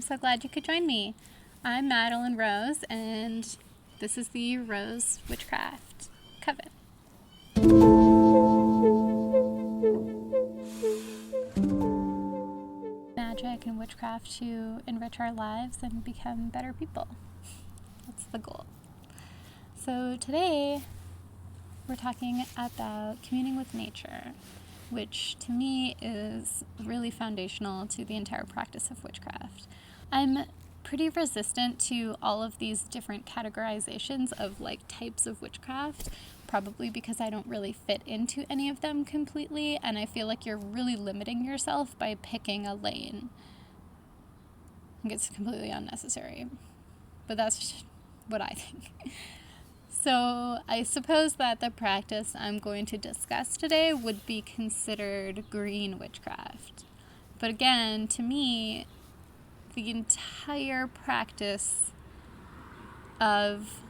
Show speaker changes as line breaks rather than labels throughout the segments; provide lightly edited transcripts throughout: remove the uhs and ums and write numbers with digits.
so glad you could join me. I'm Madeline Rose, and this is the Rose Witchcraft Coven. Magic and witchcraft to enrich our lives and become better people. That's the goal. So today, we're talking about communing with nature, which to me is really foundational to the entire practice of witchcraft. I'm pretty resistant to all of these different categorizations of types of witchcraft, probably because I don't really fit into any of them completely, and I feel like you're really limiting yourself by picking a lane. I think it's completely unnecessary, but that's what I think. So I suppose that the practice I'm going to discuss today would be considered green witchcraft. But again, to me, the entire practice of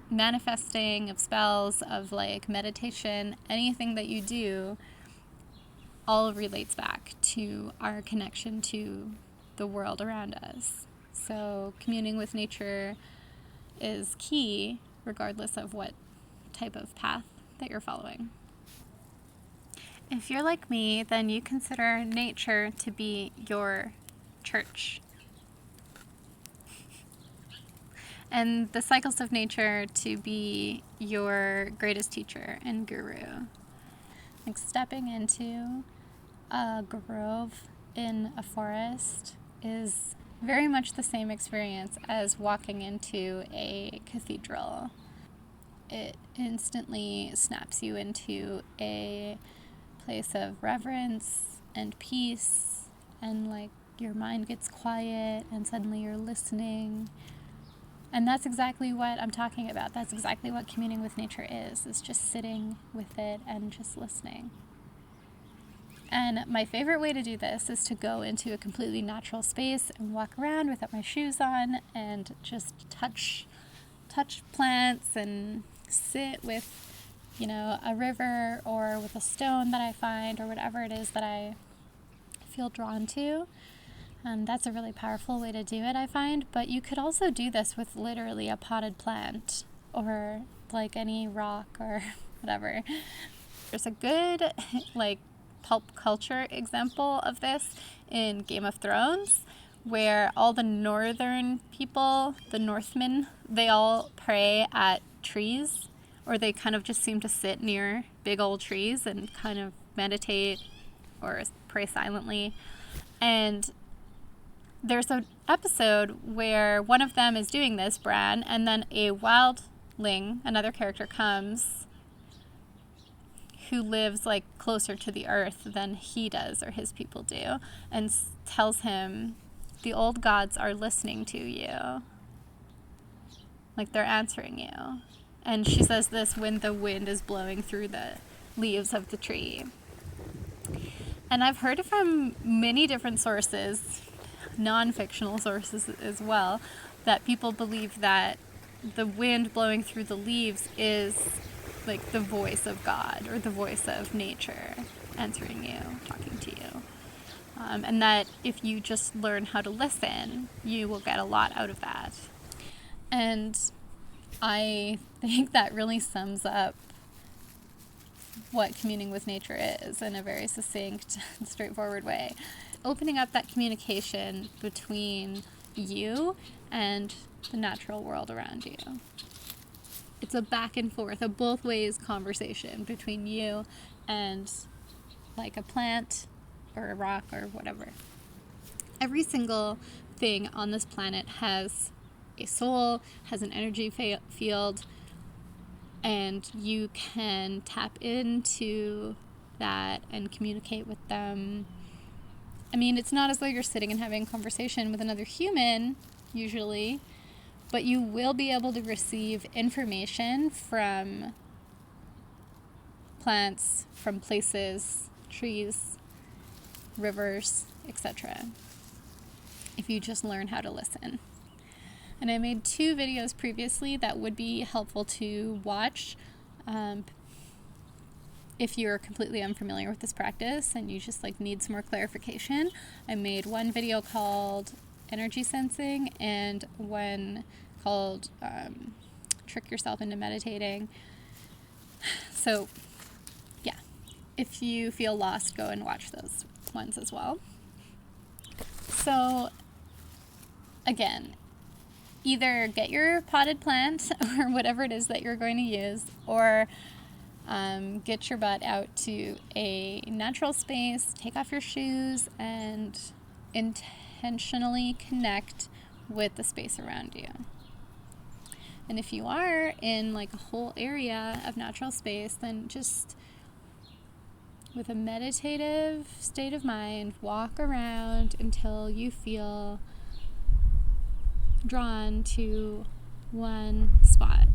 manifesting, of spells, of meditation, anything that you do, all relates back to our connection to the world around us. So communing with nature is key, regardless of what type of path that you're following. If you're like me, then you consider nature to be your church, and the cycles of nature to be your greatest teacher and guru. Like stepping into a grove in a forest is very much the same experience as walking into a cathedral. It instantly snaps you into a place of reverence and peace, and your mind gets quiet and suddenly you're listening. And that's exactly what I'm talking about. That's exactly what communing with nature is just sitting with it and just listening. And my favorite way to do this is to go into a completely natural space and walk around without my shoes on and just touch plants and sit with, a river or with a stone that I find or whatever it is that I feel drawn to. And that's a really powerful way to do it, I find. But you could also do this with literally a potted plant or any rock or whatever. There's a good pulp culture example of this in Game of Thrones, where all the northern people, the Northmen, they all pray at trees, or they kind of just seem to sit near big old trees and kind of meditate or pray silently. And there's an episode where one of them is doing this, Bran, and then a wildling, another character, comes who lives closer to the earth than he does or his people do, and tells him, the old gods are listening to you. They're answering you. And she says this when the wind is blowing through the leaves of the tree. And I've heard it from many different sources, non-fictional sources as well, that people believe that the wind blowing through the leaves is the voice of God or the voice of nature answering you, talking to you. And that if you just learn how to listen, you will get a lot out of that. And I think that really sums up what communing with nature is in a very succinct, straightforward way. Opening up that communication between you and the natural world around you. It's a back and forth, a both ways conversation between you and a plant or a rock or whatever. Every single thing on this planet has a soul, has an energy field, and you can tap into that and communicate with them. I mean, it's not as though you're sitting and having a conversation with another human, usually, but you will be able to receive information from plants, from places, trees, rivers, etc., if you just learn how to listen. And I made 2 videos previously that would be helpful to watch if you're completely unfamiliar with this practice and you just need some more clarification. I made one video called energy sensing and one called Trick Yourself into Meditating. So yeah, if you feel lost, go and watch those ones as well. So again, either get your potted plant or whatever it is that you're going to use, or get your butt out to a natural space, take off your shoes, and intentionally connect with the space around you. And if you are in like a whole area of natural space, then just with a meditative state of mind, walk around until you feel drawn to one spot,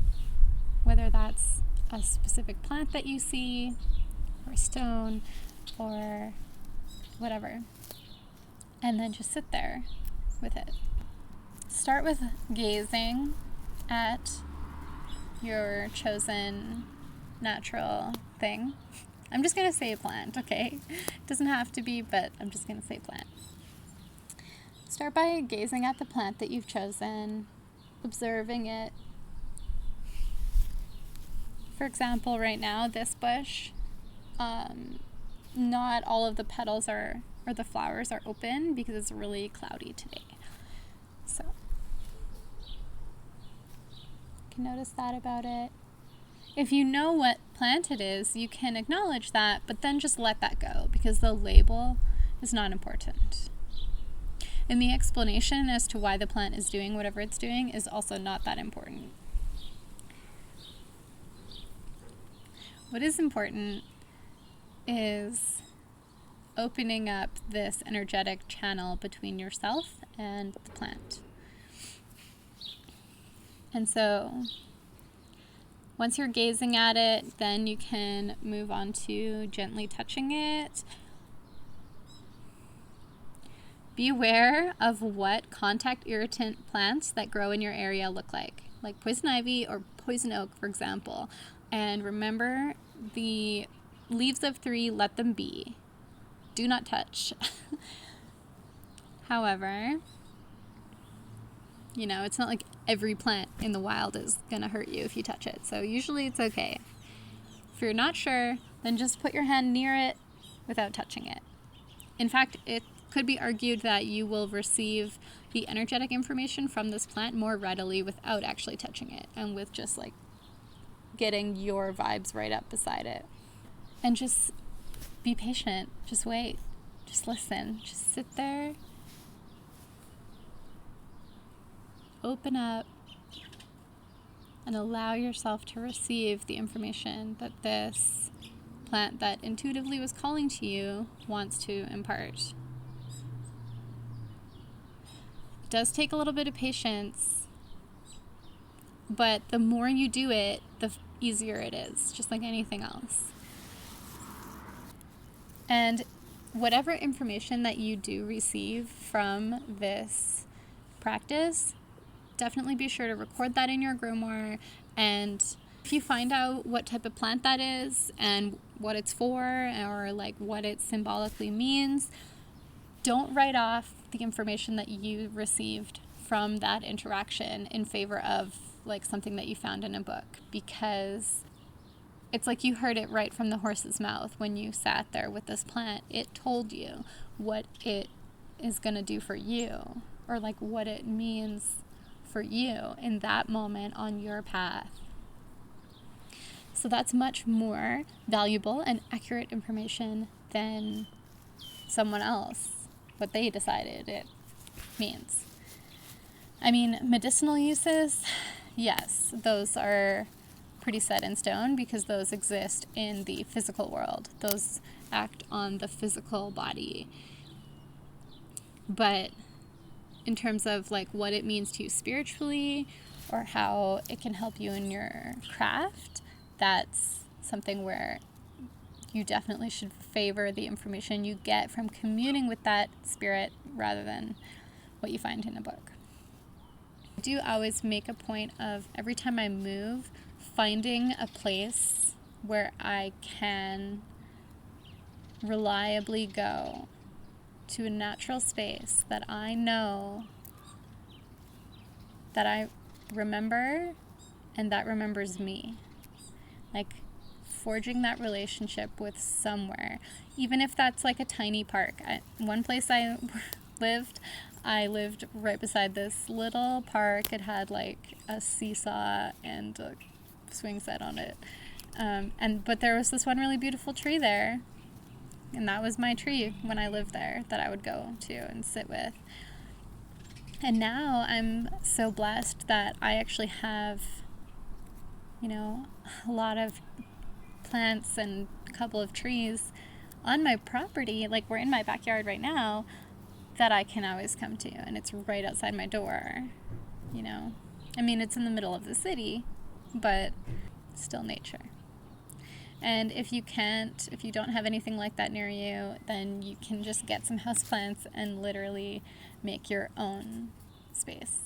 whether that's a specific plant that you see, or a stone, or whatever. And then just sit there with it. Start with gazing at your chosen natural thing. I'm just going to say plant, okay? It doesn't have to be, but I'm just going to say plant. Start by gazing at the plant that you've chosen, observing it. For example, right now, this bush, not all of the petals or the flowers are open because it's really cloudy today. So, you can notice that about it. If you know what plant it is, you can acknowledge that, but then just let that go because the label is not important. And the explanation as to why the plant is doing whatever it's doing is also not that important. What is important is opening up this energetic channel between yourself and the plant. And so once you're gazing at it, then you can move on to gently touching it. Be aware of what contact irritant plants that grow in your area look like poison ivy or poison oak, for example. And remember, the leaves of 3, let them be. Do not touch. However, it's not like every plant in the wild is going to hurt you if you touch it. So usually it's okay. If you're not sure, then just put your hand near it without touching it. In fact, it could be argued that you will receive the energetic information from this plant more readily without actually touching it and with just like getting your vibes right up beside it. And just be patient. Just wait. Just listen. Just sit there. Open up and allow yourself to receive the information that this plant that intuitively was calling to you wants to impart. It does take a little bit of patience, but the more you do it, the easier it is, just like anything else. And whatever information that you do receive from this practice, definitely be sure to record that in your grimoire. And if you find out what type of plant that is and what it's for, or like what it symbolically means, don't write off the information that you received from that interaction in favor of like something that you found in a book, because it's like you heard it right from the horse's mouth when you sat there with this plant. It told you what it is going to do for you, or like what it means for you in that moment on your path. So that's much more valuable and accurate information than someone else, what they decided it means. I mean, medicinal uses, yes, those are pretty set in stone because those exist in the physical world. Those act on the physical body. But in terms of like what it means to you spiritually or how it can help you in your craft, that's something where you definitely should favor the information you get from communing with that spirit rather than what you find in a book. I do always make a point of every time I move, finding a place where I can reliably go to a natural space that I know that I remember and that remembers me. Like forging that relationship with somewhere, even if that's like a tiny park. One place I lived right beside this little park. It had like a seesaw and a swing set on it. But there was this one really beautiful tree there, and that was my tree when I lived there that I would go to and sit with. And now I'm so blessed that I actually have, a lot of plants and a couple of trees on my property, like we're in my backyard right now, that I can always come to, and it's right outside my door. I mean, it's in the middle of the city, but still nature. And if you don't have anything like that near you, then you can just get some houseplants and literally make your own space.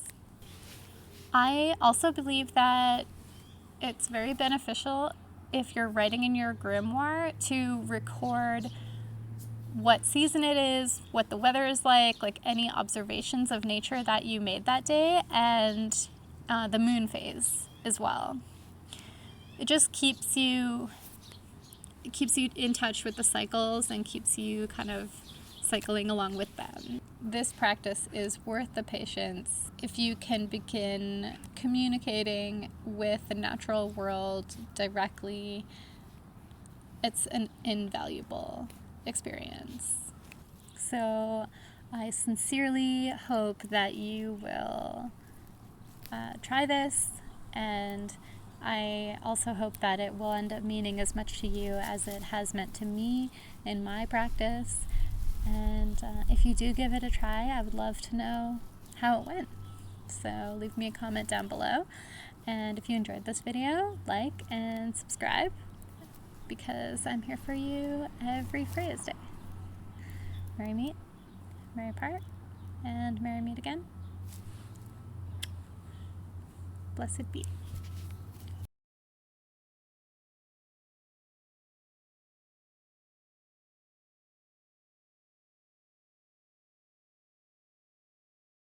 I also believe that it's very beneficial if you're writing in your grimoire to record what season it is, what the weather is like any observations of nature that you made that day, and the moon phase as well. It just keeps you in touch with the cycles and keeps you kind of cycling along with them. This practice is worth the patience if you can begin communicating with the natural world directly. It's an invaluable experience. So I sincerely hope that you will try this, and I also hope that it will end up meaning as much to you as it has meant to me in my practice. And if you do give it a try, I would love to know how it went. So leave me a comment down below. And if you enjoyed this video, like and subscribe, because I'm here for you every Freya's Day. Merry meet, merry part, and merry meet again. Blessed be.